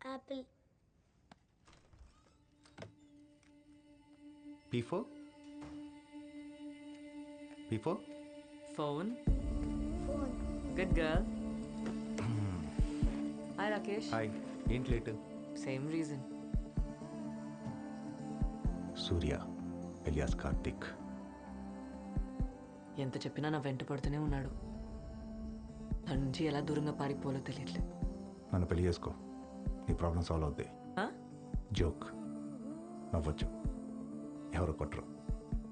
Apple. P4? P4? Phone. Phone. Good girl. Hi, Rakesh. Hi ఏంటి late Same reason. సూర్య alias Karthik. ఎంత చెప్పినా నా వెంట పడుతూనే ఉన్నాడు. తన నుంచి ఎలా దూరంగా పారిపోవాలో తెలియట్లేదు. నన్ను పెళ్లి చేసుకో, నీ ప్రాబ్లం సాల్వ్ అవుద్ది. ఆ? జోక్, నవ్వచ్చు, ఎవరు కొట్టరు.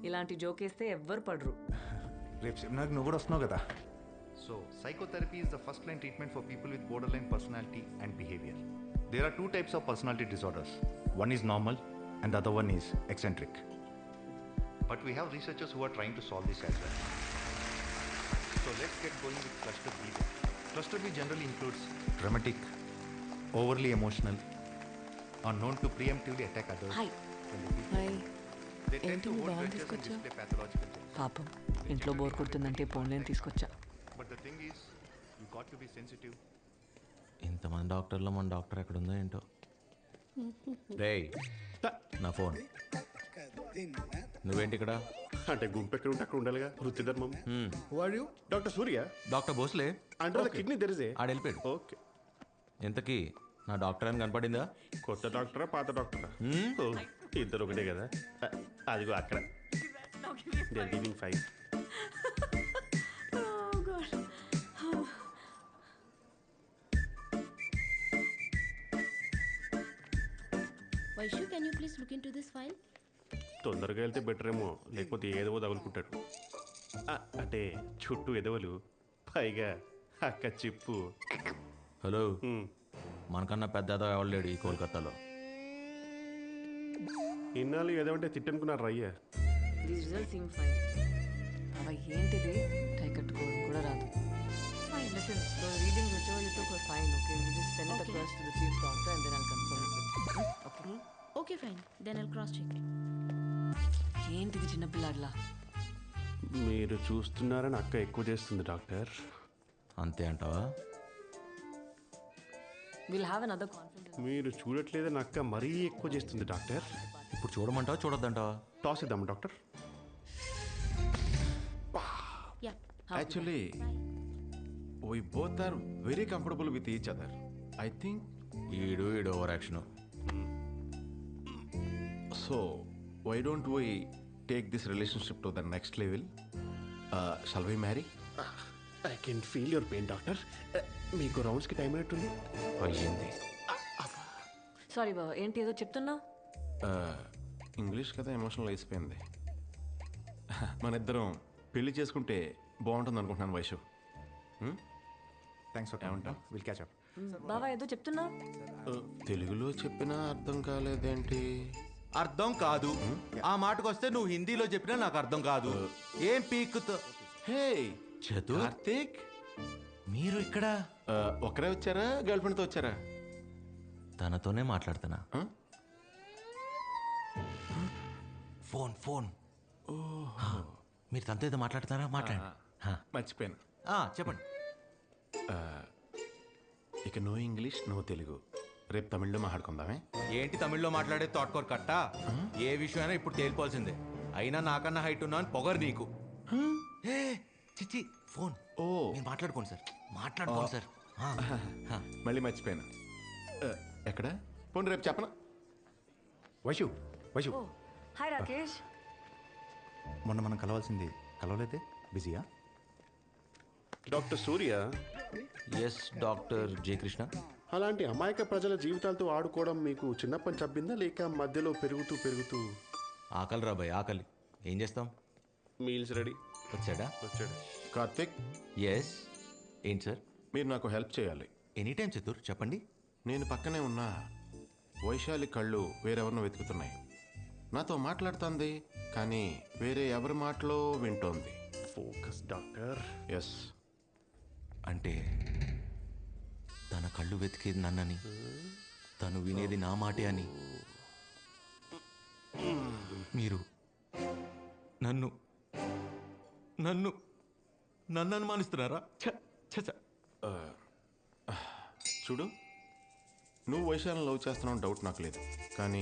ఇలాంటి జోక్ వేస్తే ఎవ్వరు పడరు. రేపు సెమినార్కి నువ్వు కూడా వస్తున్నావు కదా. So, psychotherapy is the first line treatment for people with borderline personality and behavior. There are two types of personality disorders. One is normal and the other one is eccentric. But we have researchers who are trying to solve this as well. So, let's get going with cluster B. Cluster B generally includes dramatic, overly emotional, are known to preemptively attack others. Hi. when they feel hi. They tend ఏంటి to me hold ball grudges and తీసుకొచ్చా? display pathological jealousy. పాపం ఇంట్లో bore కొడుతుందంటే ఫోన్లేని తీసుకొచ్చా. But the thing is, you got to be sensitive. ఇంతమంది డాక్టర్లో మన doctor ఎక్కడ ఉందో ఏంటో. రేయ్, నా ఫోన్. నువ్వేంటి ఇక్కడ? అంటే గుంపు ఎక్కడ ఉంటే అక్కడ ఉండాలిగా, వృత్తి ధర్మం. వాడు doctor Surya doctor Bhosle under the kidney తెరిసే. ఆడ వెళ్ళిపోయాడు. ఓకే, ఇంతకీ నా డాక్టర్ అని కనపడిందా? కొత్త డాక్టరా పాత డాక్టరా? ఓ, ఇద్దరు ఒకటే కదా. అదిగో అక్కడ giving 5. Vaishu, can you please look into this file? తొందరగా వెళ్తే బెటర్ ఏమో, లేకపోతే ఏదో తగులుకుంటాడు. అంటే చుట్టూ ఎదవలు, పైగా అక్క చిప్పు. హలో, మనకన్నా పెద్ద ఎవరు లేడు ఈ కోల్కతాలో. ఇన్నాళ్ళు ఏదంటే తిట్టనుకున్నారు అయ్యా. These results seem fine. అవి ఏంటిది? టై కట్టుకోవడం కూడా రాదు. Fine, listen, the readings whichever you took were fine, okay? You just send it across to the chief doctor and then I'll confirm it with you. Okay? Okay, fine. Then I'll cross check. ఏంటిది చిన్నపిల్లాడిలా? మీరు చూస్తున్నారని అక్క ఎక్కువ చేస్తుంది doctor. అంతే అంటావా? We'll have another conference. మీరు చూడట్లేదని అక్క మరీ ఎక్కువ చేస్తుంది డాక్టర్. ఇప్పుడు చూడమంటావా చూడొద్దంటావా? టాస్ ఇద్దాము doctor. Yeah. Actually, we both are very comfortable with each other. I think ఈడు over action. so. Why don't we take this relationship to the next level? Shall we marry? I can feel your pain doctor. మీకు రౌండ్స్కి time అయినట్టుంది. అయ్యింది. Sorry బాబా, ఏంటి ఏదో చెప్తున్నావు? English కదా emotional అయిపోయింది. మన ఇద్దరం పెళ్లి చేసుకుంటే బాగుంటుంది అనుకుంటున్నాను Vaishu. Thanks for coming. We'll catch up. బాబా ఏదో చెప్తున్నావు? తెలుగులో చెప్పినా అర్థం కాలేదేంటి? అర్థం కాదు. ఆ మాటకు వస్తే నువ్వు హిందీలో చెప్పినా నాకు అర్థం కాదు. ఏం పీక్కుతో? హే చతు, కార్తీక్, మీరు ఇక్కడ? ఒకరే వచ్చారా, గర్ల్ ఫ్రెండ్తో వచ్చారా? తనతోనే మాట్లాడుతున్నా. Phone phone. మీరు తనతో ఏదో మాట్లాడుతున్నారా? మాట్లాడండి. మర్చిపోయాను. చెప్పండి. ఇక నో ఇంగ్లీష్ నో తెలుగు, రేపు తమిళ్లో మాట్లాడుకుందామే. ఏంటి తమిళ్లో మాట్లాడే తోటకూర కట్ట? ఏ విషయమైనా ఇప్పుడు తేలిపోవాల్సిందే. అయినా నాకన్నా హైట్ ఉన్నా అని పొగరు నీకు. చిచ్చి, ఫోన్. ఓ, మీరు మాట్లాడుకోండి సార్, మాట్లాడుకోండి సార్. మళ్ళీ మర్చిపోయాను. ఎక్కడ పోనీ, రేపు చెప్పనా? వైషు, వైషు, హాయ్ రాకేష్. మొన్న మనం కలవాల్సింది కలవలేదే, బిజీయా? డాక్టర్ సూర్య, ఎస్ డాక్టర్ జే కృష్ణ. అలాంటి అమాయక ప్రజల జీవితాలతో ఆడుకోవడం మీకు చిన్నప్పని చబ్బిందా, లేక మధ్యలో పెరుగుతూ పెరుగుతూ? ఆకలి రాబాయ్, ఆకలి. ఏం చేస్తాం? Meals ready. వచ్చాడా? వచ్చాడు. కార్తిక్, ఎస్. ఏంటి సార్? మీరు నాకు హెల్ప్ చేయాలి. ఎనీ టైం చతుర్, చెప్పండి. నేను పక్కనే ఉన్నా వైశాలి కళ్ళు వేరెవరినో వెతుకుతున్నాయి. నాతో మాట్లాడుతుంది కానీ వేరే ఎవరి మాటలో వింటోంది. Focus doctor. ఎస్. అంటే తన కళ్ళు వెతికేది నన్నని, తను వినేది నా మాటే అని. మీరు నన్ను నన్ను నన్ను అనుమానిస్తున్నారా? చూడు, నువ్వు వైశాలిని లవ్ చేస్తున్నావు డౌట్ నాకు లేదు, కానీ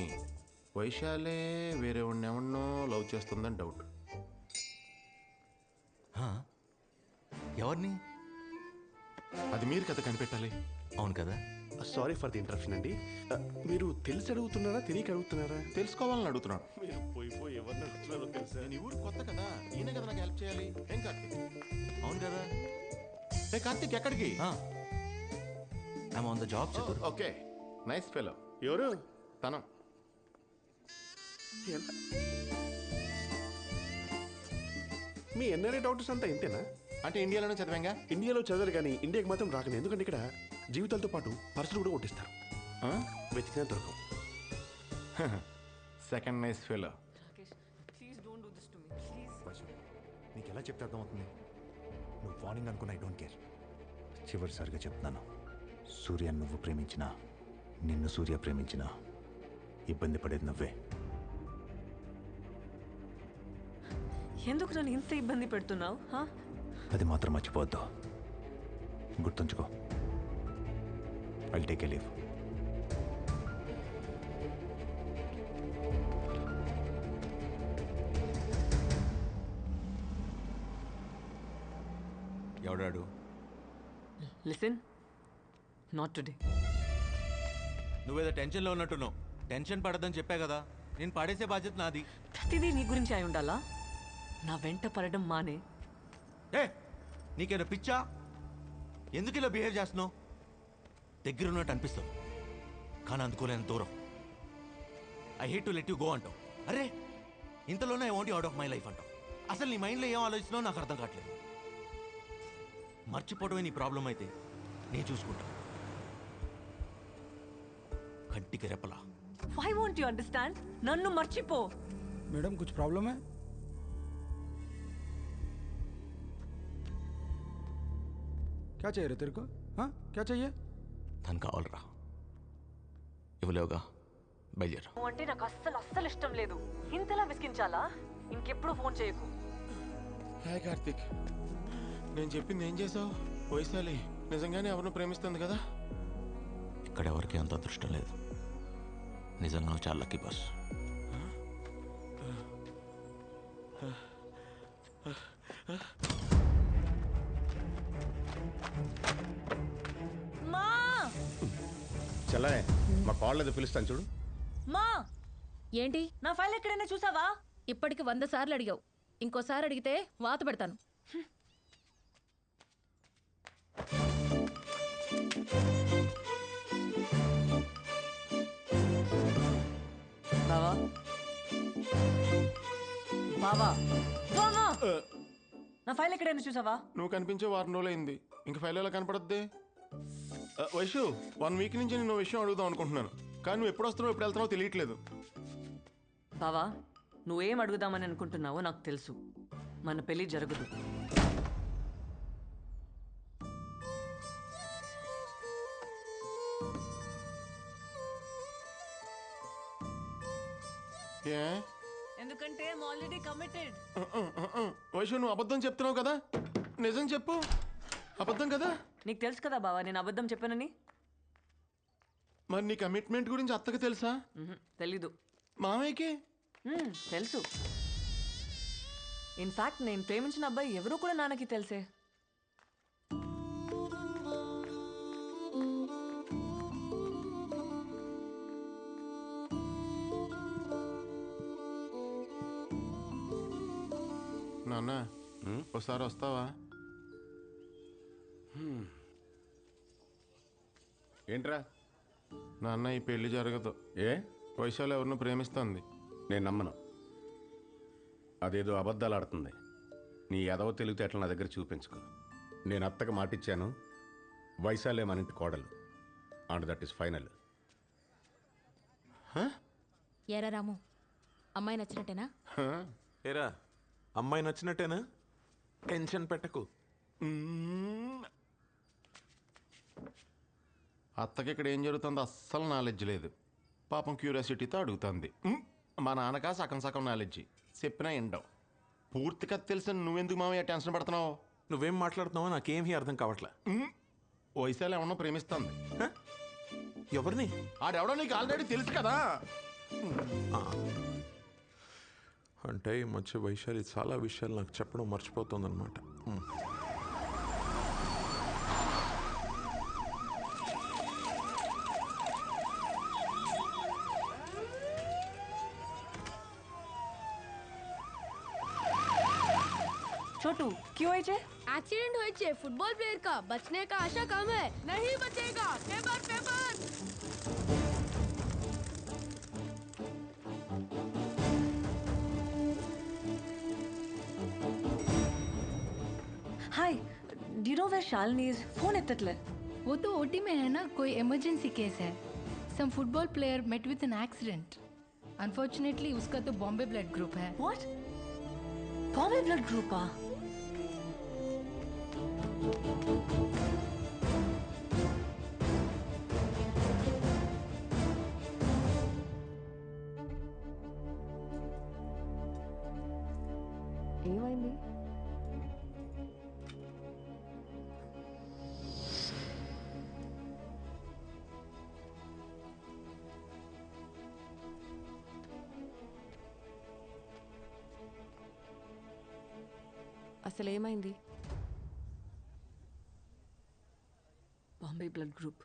వైశాలే వేరే వాడిని ఎవరినో లవ్ చేస్తుందని డౌట్. ఎవరిని? అది మీరు కదా కనిపెట్టాలి. అవును కదా. సారీ ఫర్ ది ఇంటరప్షన్ అండి. మీరు తెలిసి అడుగుతున్నారా తెలియక అడుగుతున్నారా? తెలుసుకోవాలని అడుగుతున్నాను. మీరు పోయి ఎవరిని అడుగుతున్నారో తెలుసా? నేను ఈ ఊరు కొత్త కదా, ఈయన కదా నాకు హెల్ప్ చేయాలి. ఏం కార్తీక్? అవును కదా. ఏ కార్తీక్ ఎక్కడికి? I'm on the job చతుర్. Okay, nice fellow. ఎవరు? తన ఎంత? మీ ఎన్ఆర్ఐ డాక్టర్స్ అంతా ఇంతేనా? అంటే ఇండియాలోనే చదివాంగా. ఇండియాలో చదవరు కానీ ఇండియాకి మాత్రం రాకనే. ఎందుకంటే ఇక్కడ జీవితాలతో పాటు పర్సులు కూడా కొట్టిస్తారు. వెతికినా దొరకవు. Second nice fellow. Rakesh please don't do this to me please. నీకు ఎలా చెప్తే అర్థమవుతుంది? నువ్వు వార్నింగ్ అనుకున్న ఐ డోంట్ కేర్. చివరిసారిగా చెప్తున్నాను, సూర్య నువ్వు ప్రేమించినా నిన్ను సూర్య ప్రేమించినా ఇబ్బంది పడేది నువ్వే. ఎందుకు నన్ను ఇంత ఇబ్బంది పెడుతున్నావు? అది మాత్రం మర్చిపోవద్దు, గుర్తుంచుకో. I take a leave. ఎవడాడు? Listen, not today. నువ్వేదో టెన్షన్లో ఉన్నట్టున్నావు. టెన్షన్ పడద్దని చెప్పా కదా. నేను పడేసే బాధ్యత నాది. ప్రతిదీ నీ గురించి అయి ఉండాలా? నా వెంట పడడం మానే. ఏ నీకేదో పిచ్చా? ఎందుకు ఇలా బిహేవ్ చేస్తున్నావు? దగ్గర ఉన్నట్టు అనిపిస్తావు కానీ అందుకోలేని దూరం. I hate to let you go అంటావు. అరే ఇంతలోనే I want you out of my life అంటావు. అసలు నీ మైండ్లో ఏం ఆలోచిస్తున్నావు నాకు అర్థం కావట్లేదు. మర్చిపోవడమే నీ ప్రాబ్లం అయితే నేను చూసుకుంటా. కంటికి రెప్పలా. Why won't you understand? నన్ను మర్చిపో. मैडम कुछ प्रॉब्लम है? क्या चाहिए रे तेरे को? हाँ क्या चाहिए? తను కావాలరా. ఇవ్వలేవుగా, బయలుదేరా. నువ్వు అంటే నాకు అస్సలు ఇష్టం లేదు. ఇంతలా విసిగించాలా? ఇంకెప్పుడు ఫోన్ చేయకు. హాయ్ కార్తీక్, నేను చెప్పింది ఏం చేసావు? వైశాలి నిజంగానే ఎవరిని ప్రేమిస్తుంది కదా? ఇక్కడ ఎవరికి అంత అదృష్టం లేదు. నిజంగా నువ్వు చాలా లక్కీ బాస్. మా చల్లే, మా కాల్ ఏదో పిలుస్తాను చూడు. మా ఏంటి? నా ఫైల్ ఎక్కడైనా చూసావా? ఇప్పటికి 100 సార్లు అడిగావు. ఇంకోసారి అడిగితే వాత పెడతాను. బావా బావా బావా, నా ఫైల్ ఎక్కడైనా చూసావా? నువ్వు కనిపించే వారం రోజులు అయింది, ఇంక ఫైల్ ఎలా కనపడద్ది? వైషు, 1 వీక్ నుంచి నేను విషయం అడుగుదాం అనుకుంటున్నాను, కానీ నువ్వు ఎప్పుడు వస్తున్నావు ఎప్పుడు వెళ్తున్నావు తెలియట్లేదు. బావా నువ్వేం అడుగుదామని అనుకుంటున్నావో నాకు తెలుసు. మన పెళ్లి జరగదు. ఏ ఎందుకంటే ఐఎమ్ ఆల్రెడీ కమిటెడ్. వైషు, నువ్వు అబద్ధం చెప్తున్నావు కదా? నిజం చెప్పు, అబద్ధం కదా? నీకు తెలుసు కదా బావా నేను అబద్ధం చెప్పానని. మరి నీ కమిట్మెంట్ గురించి అత్తకి తెలుసా? తెలీదు. మామయ్యకి తెలుసు. ఇన్ఫాక్ట్ నేను ప్రేమించిన అబ్బాయి ఎవరో కూడా నాన్నకి తెలిసే. నాన్న ఒకసారి వస్తావా? ఏంట్రా? నాన్న ఈ పెళ్లి జరగదు. ఏ? వైశాలి ఎవరిని ప్రేమిస్తుంది. నేను నమ్మను. అదేదో అబద్ధాలు ఆడుతుంది. నీ ఎదవ తెలివితేటలు నా దగ్గర చూపించుకో. నేను అత్తకు మాటిచ్చాను, వైశాలే మన ఇంటి కోడలు. And that is final. ఏరా రాము, అమ్మాయి నచ్చినట్టేనా? ఏరా అమ్మాయి నచ్చినట్టేనా? టెన్షన్ పెట్టకు. అత్తకి ఇక్కడ ఏం జరుగుతుందో అస్సలు నాలెడ్జ్ లేదు. పాపం క్యూరియాసిటీతో అడుగుతుంది. మా నాన్నకా సగం సగం నాలెడ్జి, చెప్పినా ఎండవు. పూర్తిగా తెలిసిన నువ్వెందుకు మామయ్య టెన్షన్ పడుతున్నావు? నువ్వేం మాట్లాడుతున్నావో నాకేమీ అర్థం కావట్లే. వైశాలి ఏమన్నా ప్రేమిస్తుంది. ఎవరిని? ఆడెవడో నీకు ఆల్రెడీ తెలుసు కదా. అంటే ఈ మధ్య వైశాలి చాలా విషయాలు నాకు చెప్పడం మర్చిపోతుందన్నమాట. छोटू क्यों है जे? एक्सीडेंट हुए छे फुटबॉल प्लेयर का बचने का आशा कम है नहीं बचेगा paper paper hi do you know where Shalini is? Phone एत्तट्ले. वो तो ओटी में है ना, कोई इमरजेंसी केस है. Some football player met with an accident. Unfortunately उसका तो बॉम्बे ब्लड ग्रुप है. व्हाट? बॉम्बे ब्लड ग्रुप आ? ఏమైంది? అసలు ఏమైంది? Bombay blood group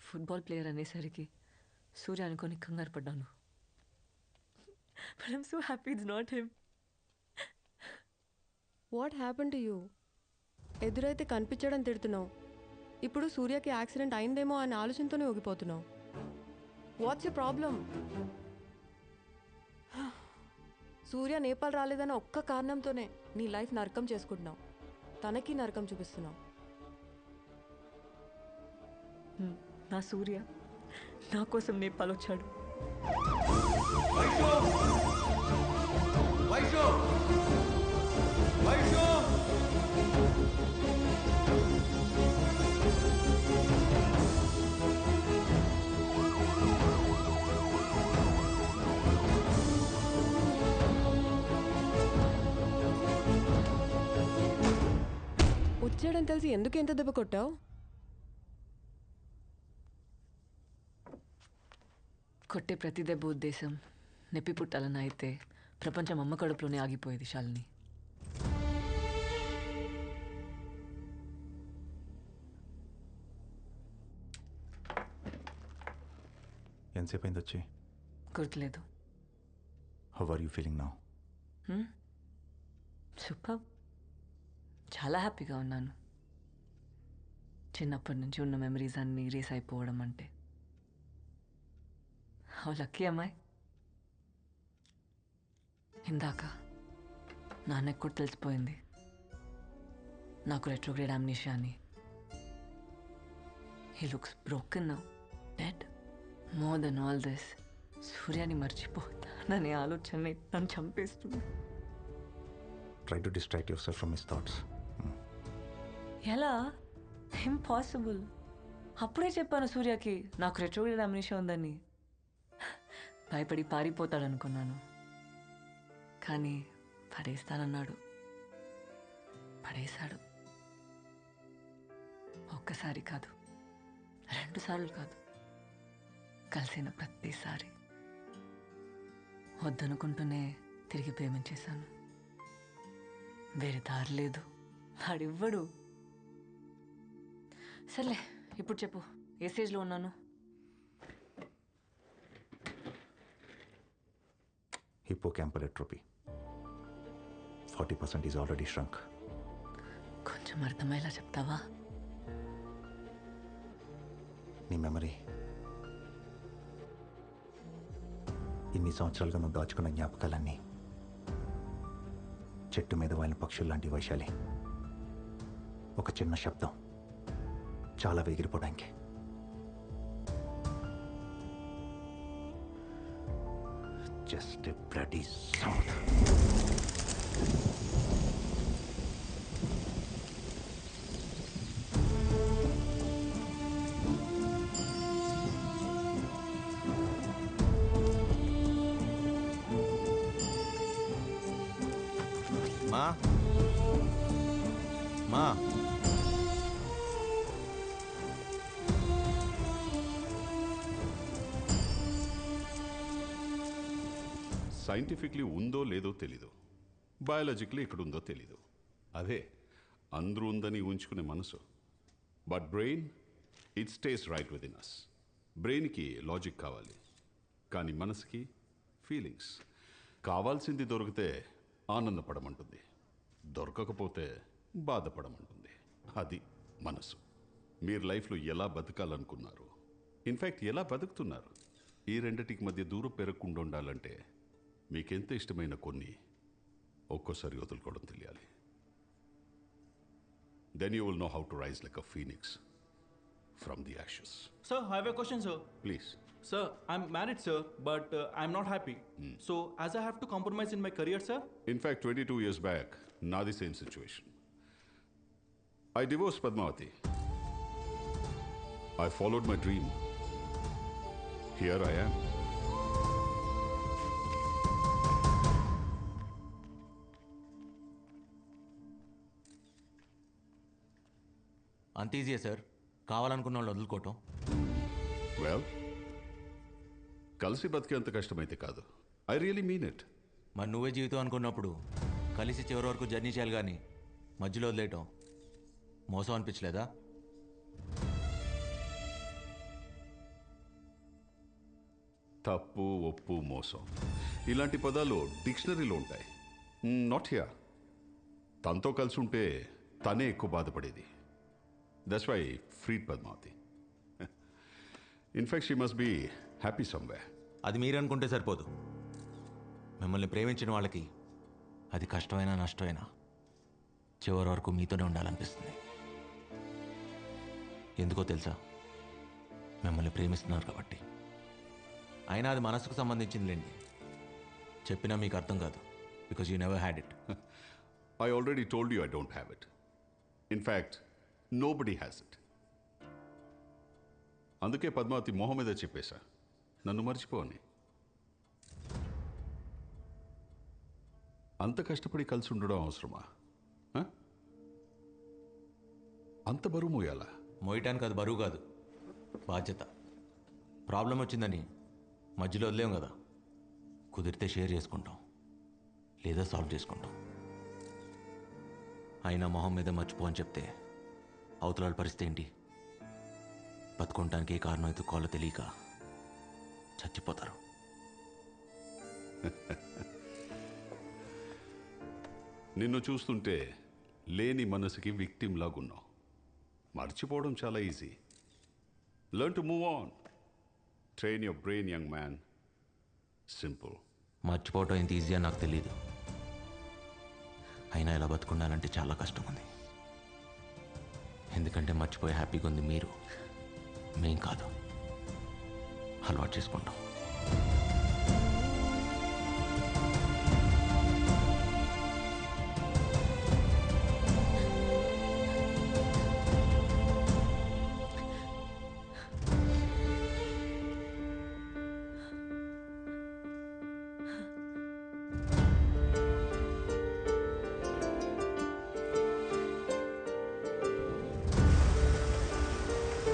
football player అనేసరికి సూర్య అనుకొని కంగారు పడ్డాను. But I'm so happy it's not him. What happen to you? ఎదురైతే కనిపించడం తిడుతున్నావు, ఇప్పుడు సూర్యకి యాక్సిడెంట్ అయిందేమో అనే ఆలోచనతోనే ఊగిపోతున్నావు. What's you problem? Surya Nepal రాలేదన్న ఒక్క కారణంతోనే నీ లైఫ్ నరకం చేసుకుంటున్నావు, తనకి నరకం చూపిస్తున్నావు. నా సూర్య నా కోసం నేపాల్ వచ్చాడు. వచ్చాడని తెలిసి ఎందుకు ఎంత దెబ్బ కొట్టావు? కొట్టే ప్రతి దెబ్బ ఉద్దేశం నొప్పి పుట్టాలని అయితే ప్రపంచం అమ్మ కడుపులోనే ఆగిపోయేది శాలిని. ఎంతసేపు అయింది వచ్చి? గుర్తులేదు. How are you feeling now? Super. చాలా హ్యాపీగా ఉన్నాను. చిన్నప్పటి నుంచి ఉన్న మెమరీస్ అన్నీ రేస్ అయిపోవడం అంటే హౌ లక్కీ అమ్మాయి. ఇందాక నాన్నకు కూడా తెలిసిపోయింది నాకు రెట్రోగ్రేడ్ అమ్నీషియా అని. He looks broken now, dead. More than all this, సూర్యాని మర్చిపోతాననే ఆలోచన నన్ను చంపేస్తుంది. Try to distract yourself from his thoughts. ఎలా? ఇంపాసిబుల్. అప్పుడే చెప్పాను సూర్యకి నాకు రెట్రోగ్రేడ్ అమ్నీషియా ఉందని. భయపడి పారిపోతాడనుకున్నాను, కానీ పడేస్తానన్నాడు. పడేశాడు. ఒక్కసారి కాదు, 2 సార్లు కాదు, కలిసిన ప్రతిసారి. వద్దనుకుంటూనే తిరిగి ప్రేమించేశాను. వేరే దారి లేదు. వాడివ్వడు. సర్లే, ఇప్పుడు చెప్పు, ఏ స్టేజ్లో ఉన్నాను? Hippocampal atrophy 40% is already shrunk. కొంచెం అర్థమయ్యేలా చెప్తావా? నీ మెమరీ ఇన్ని సంవత్సరాలుగా నువ్వు దాచుకున్న జ్ఞాపకాలన్నీ చెట్టు మీద వాలిన పక్షులు లాంటి వైశాలి. ఒక చిన్న శబ్దం చాలా ఎగిరిపోవడానికి. Just a bloody sound. మా మా సైంటిఫిక్లీ ఉందో లేదో తెలీదు, బయాలజికలీ ఇక్కడ ఉందో తెలీదు. అదే అందరూ ఉందని ఊహించుకునే మనసు. But brain it stays right within us. బ్రెయిన్కి లాజిక్ కావాలి, కానీ మనసుకి ఫీలింగ్స్. కావాల్సింది దొరికితే ఆనందపడమంటుంది, దొరకకపోతే బాధపడమంటుంది. అది మనసు. మీరు లైఫ్లో ఎలా బతకాలనుకున్నారు, ఇన్ఫ్యాక్ట్ ఎలా బతుకుతున్నారు, ఈ రెండిటికి మధ్య దూరం పెరగకుండా ఉండాలంటే మీకెంత ఇష్టమైన కొన్ని ఒక్కోసారి వదులుకోవడం తెలియాలి. Then you will know how to rise like a phoenix from the ashes. Sir, I have a question, sir. Please. Sir, I'm married, sir, but I'm not happy. So, as I have to compromise in my career, sir? In fact 22 years back నాది same situation. I divorced Padmavati. I followed my dream. Here I am. అంత ఈజీయే sir కావాలనుకున్న వాళ్ళు వదులుకోవటం. Well, కలిసి బతికేంత కష్టమైతే కాదు. I really mean it. మరి నువ్వే జీవితం అనుకున్నప్పుడు కలిసి చివరి వరకు జర్నీ చేయాలి, కానీ మధ్యలో వదిలేయటం మోసం అనిపించలేదా? తప్పు, ఒప్పు, మోసం ఇలాంటి పదాలు డిక్షనరీలో ఉంటాయి. Not here. తనతో కలిసి ఉంటే తనే ఎక్కువ బాధపడేది. That's why freed Padmavati. In fact she must be happy somewhere. అది మీరు అనుకుంటే సరిపోదు. మిమ్మల్ని ప్రేమించిన వాళ్ళకి అది కష్టమైనా నష్టమైనా చివరి వరకు మీతోనే ఉండాలనిపిస్తుంది. ఎందుకో తెలుసా? మిమ్మల్ని ప్రేమిస్తున్నారు కాబట్టి. అయినా అది మనసుకు సంబంధించిందిలేండి. చెప్పినా మీకు అర్థం కాదు, because you never had it. I already told you I don't have it. In fact nobody has it. అందుకే పద్మావతి మొహం మీద చెప్పేశా, నన్ను మర్చిపోని. అంత కష్టపడి కలిసి ఉండడం అవసరమా? అంత బరువు మోయాలా? మోయటానికి అది బరువు కాదు, బాధ్యత. ప్రాబ్లం వచ్చిందని మధ్యలో వదిలేం కదా. కుదిరితే షేర్ చేసుకుంటాం, లేదా సాల్వ్ చేసుకుంటాం. అయినా మొహం మీద మర్చిపో అని చెప్తే అవతల పరిస్థితి ఏంటి? బతుకుంటానికి ఏ కారణం ఎత్తుకోవాలో తెలియక చచ్చిపోతారు. నిన్ను చూస్తుంటే లేని మనసుకి విక్టిమ్ లాగున్నావు. మర్చిపోవడం చాలా easy. Learn to move on. Train your brain young man. Simple. మర్చిపోవటం ఎంత ఈజీ అని నాకు తెలియదు. అయినా ఇలా బతుకుండాలంటే చాలా కష్టం ఉంది. ఎందుకంటే మర్చిపోయి హ్యాపీగా ఉంది మీరు, మేం కాదు. అలవాటు చేసుకుంటాం.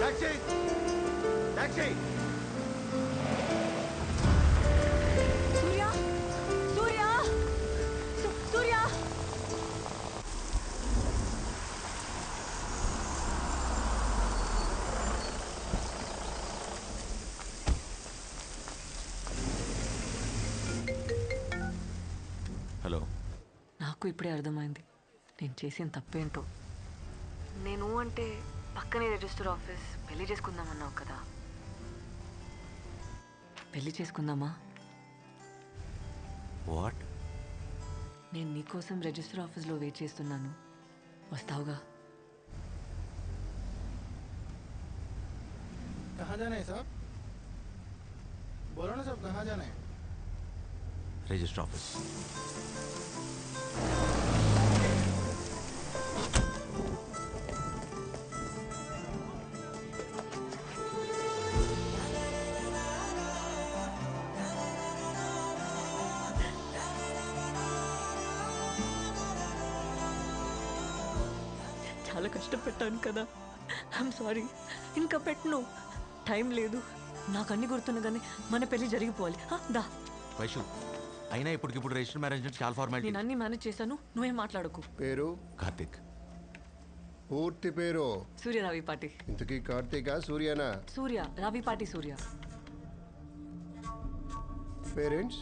Taxi! Taxi! Surya! Surya! Surya! Hello. నాకు ఇప్పుడే అర్థమైంది నేను చేసిన తప్పేంటో. నేను అంటే పక్కనే రిజిస్టర్ ఆఫీస్, పెళ్లి చేసుకుందామన్నావు కదా. పెళ్లి చేసుకుందామా? వాట్? నేను నీకోసం రిజిస్టర్ ఆఫీస్లో వెయిట్ చేస్తున్నాను, వస్తావుగా? कहाँ जाना है साहब? बोलो ना साहब, कहाँ जाना है? Register office. చాలా కష్టపెట్టాను కదా. I'm sorry. ఇంకా పెట్టను, టైం లేదు. నాకు అన్ని గుర్తున్నా కానీ మన పెళ్లి జరిగిపోవాలి. దా. వైషు, అయినా ఇప్పటికిప్పుడు రిజిస్టర్ మ్యారేజ్ అంటే చాలా ఫార్మాలిటీ. నేను అన్ని మేనేజ్ చేశాను, నువ్వేం మాట్లాడకు. పేరు కార్తిక్. పూర్తి పేరు సూర్య రావిపాటి. ఇంతకీ కార్తీకా సూర్యనా? సూర్య రావిపాటి సూర్య. పేరెంట్స్?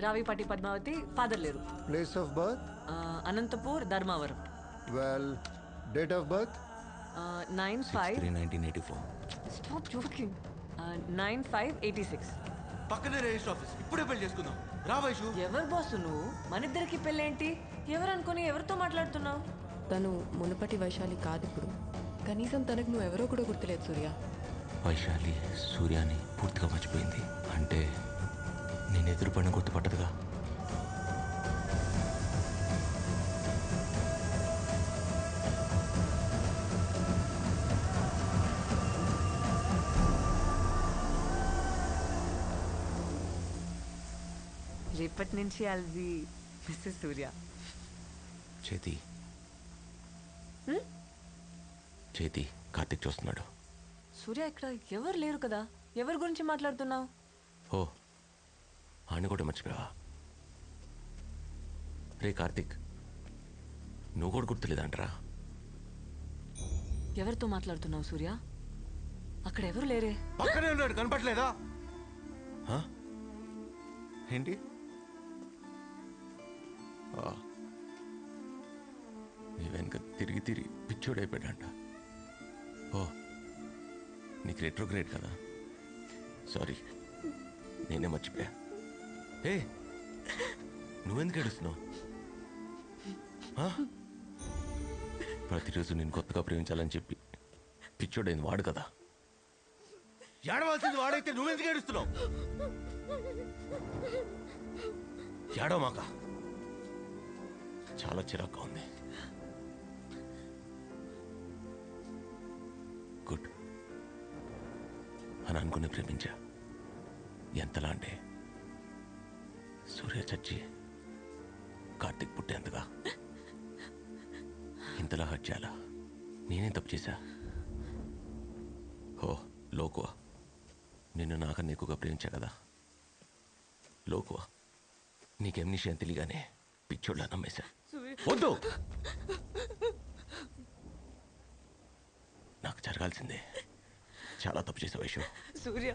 రావిపాటి పద్మావతి, ఫాదర్ లేరు. Place of birth? Anantapur, Dharmavaram. Well, date of birth? 1984. Stop joking. 9/5/86. పక్కనే రిజిస్టర్ ఆఫీస్. ఇప్పుడే పెళ్లి చేసుకుందాం రా వైషు. ఎవరు బాసు నువ్వు? మన ఇద్దరికి పెళ్ళేంటి? ఎవరు అనుకుని ఎవరితో మాట్లాడుతున్నావు? తను మునుపటి వైశాలి కాదు ఇప్పుడు. కనీసం తనకు నువ్వు ఎవరో కూడా గుర్తులేదు సూర్య. వైశాలి సూర్యాని పూర్తిగా మర్చిపోయింది అంటే నేను ఎదురుపడిన గుర్తుపట్టదుగా. రేపటి నుంచి అల్వి మిస్సెస్ సూర్య. చేతి చేతి కార్తిక్ చూస్తున్నాడు. సూర్య ఇక్కడ ఎవరు లేరు కదా, ఎవరి గురించి మాట్లాడుతున్నావు? ఓ ఆని కూడా మర్చిపోయావా? రే కార్తిక్, నువ్వు కూడా గుర్తులేదంటరా? ఎవరితో మాట్లాడుతున్నావు సూర్య? అక్కడ ఎవరు లేరే. పక్కనే ఉన్నాడు, కనపట్లేదా? ఏంటి నీ వెనుక తిరిగి తిరిగి పిచ్చోడైపోయాడంట. ఓ నీకు రెట్రోగ్రేడ్ కదా, సారీ నేనే మర్చిపోయా. ఏ నువ్వెందుకు ఏడుస్తున్నావు? ప్రతిరోజు నేను కొత్తగా ప్రేమించాలని చెప్పి పిచ్చోడైంది వాడు కదా. ఏడవలసింది వాడైతే నువ్వెందుకు ఏడుస్తున్నావు? ఏడవమాక, చాలా చిరాగ్గా ఉంది. గుడ్ అని అనుకుని ప్రేమించా. ఎంతలా అంటే సూర్య చచ్చి కార్తిక్ పుట్టేంతగా. ఇంతలా హర్ట్ చేయాలా? నేనేం తప్పు చేశా? ఓ లోకువా, నిన్ను నాకన్నా ఎక్కువగా ప్రేమించా కదా. లోకువా, నీకేం నిషయం తెలియగానే పిచ్చోళ్ళ నమ్మేశా. వద్దు, నాకు జరగాల్సిందే. చాలా తప్పు చేసే వైషు. సూర్య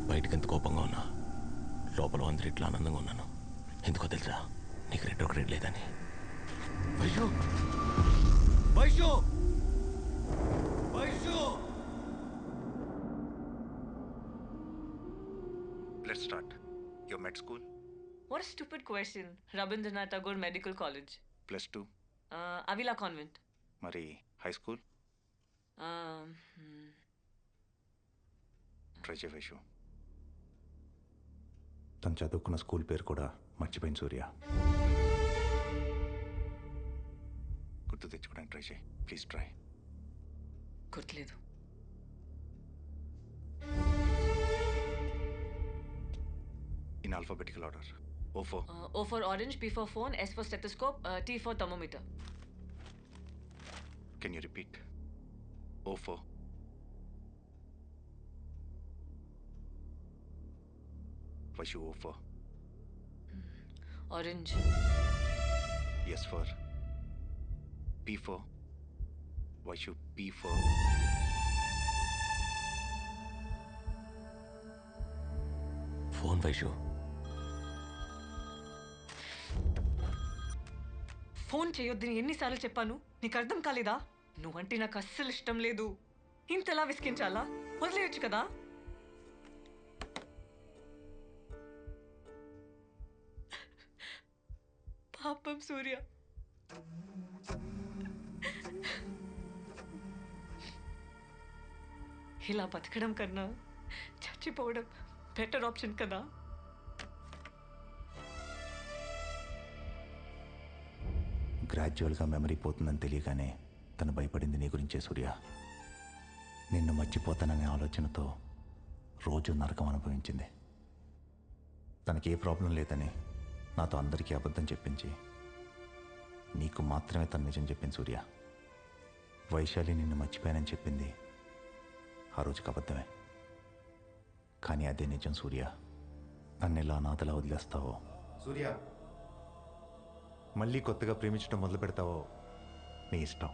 బయటకు ఎంత కోపంగా ఉన్నా లోపల అందరూ ఇట్లా ఆనందంగా ఉన్నాను. ఎందుకో తెలుసా? నీకు రెట్రోగ్రేడ్ లేదని. Vaishu Vaishu Vaishu. Let's start. Your med school? What a stupid question. Rabindranath Tagore Medical College. +2. Avila Convent. Mari high school? Try చేయ వైషు. తను చదువుకున్న స్కూల్ పేరు కూడా మర్చిపోయింది సూర్య. గుర్తు తెచ్చుకోవడానికి ట్రై చేయి ప్లీజ్. ట్రై. గుర్తులేదు. In alphabetical order. O4. O for orange, P for phone, S for stethoscope, T for thermometer. Can you repeat? O4. Vaishu O4. Orange. S for P4. Vaishu P4. Phone Vaishu. Phone చేయొద్దని ఎన్నిసార్లు చెప్పాను? నీకు అర్థం కాలేదా? నువ్వంటే నాకు అస్సలు ఇష్టం లేదు. ఇంతలా విసిగించాలా? వదిలేయచ్చు కదా. పాపం సూర్య. ఇలా బతకడం కన్నా చచ్చిపోవడం బెటర్ ఆప్షన్ కదా. గ్రాడ్యువల్గా మెమరీ పోతుందని తెలియగానే తను భయపడింది నీ గురించే సూర్య. నిన్ను మర్చిపోతాననే ఆలోచనతో రోజు నరకం అనుభవించింది. తనకి ఏ ప్రాబ్లం లేదని నాతో అందరికీ అబద్ధం చెప్పించి నీకు మాత్రమే తను నిజం చెప్పింది సూర్య. వైశాలి నిన్ను మర్చిపోయానని చెప్పింది ఆ రోజుకి అబద్ధమే. కానీ అదే నిజం సూర్య. నన్ను ఇలా అనాథలా వదిలేస్తావో సూర్య, మళ్ళీ కొత్తగా ప్రేమించడం మొదలు పెడతావో నీ ఇష్టం.